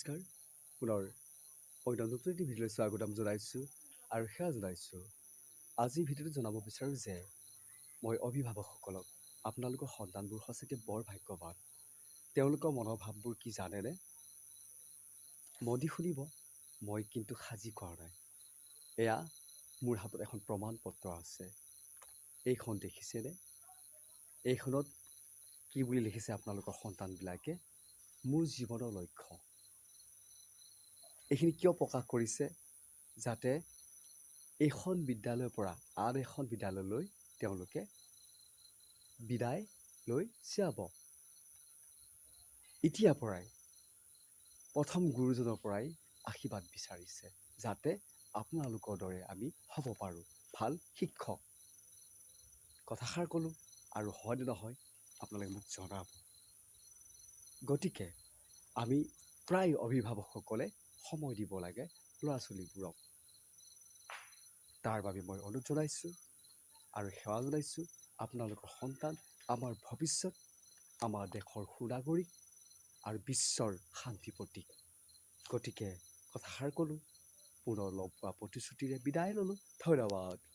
নমস্কাৰ পুনৰ অন্য নতুন এটি ভিডিঅ'লৈ স্বাগতম জনাইছোঁ আৰু সেয়া জনাইছোঁ আজিৰ ভিডিঅ'টো জনাব বিচাৰোঁ যে মই অভিভাৱকসকলক আপোনালোকৰ সন্তানবোৰ সঁচাকৈ বৰ ভাগ্যৱান। তেওঁলোকৰ মনৰ ভাৱবোৰ কি জানেনে? মন দি শুনিব, মই কিন্তু সাজি কৰা নাই। এয়া মোৰ হাতত এখন প্ৰমাণ পত্ৰ আছে। এইখন দেখিছেনে? এইখনত কি বুলি লিখিছে আপোনালোকৰ সন্তানবিলাকে? মোৰ জীৱনৰ লক্ষ্য। এইখিনি কিয় প্ৰকাশ কৰিছে? যাতে এইখন বিদ্যালয়ৰ পৰা আন এখন বিদ্যালয়লৈ তেওঁলোকে বিদায় লৈ যাব। এতিয়াৰ পৰাই প্ৰথম গুৰুজনৰ পৰাই আশীৰ্বাদ বিচাৰিছে, যাতে আপোনালোকৰ দৰে আমি হ'ব পাৰোঁ ভাল শিক্ষক। কথাষাৰ ক'লোঁ আৰু হয়নে নহয় আপোনালোকে মোক জনাব। গতিকে আমি প্ৰায় অভিভাৱকসকলে সময় দিব লাগে ল'ৰা ছোৱালীবোৰক। তাৰ বাবে মই অনুৰোধ জনাইছোঁ আৰু সেৱা জনাইছোঁ। আপোনালোকৰ সন্তান আমাৰ ভৱিষ্যত, আমাৰ দেশৰ সুনাগৰিক আৰু বিশ্বৰ শান্তিৰ প্ৰতীক। গতিকে কথাষাৰ ক'লোঁ, পুনৰ লগ পোৱা প্ৰতিশ্ৰুতিৰে বিদায় ল'লোঁ। ধন্যবাদ।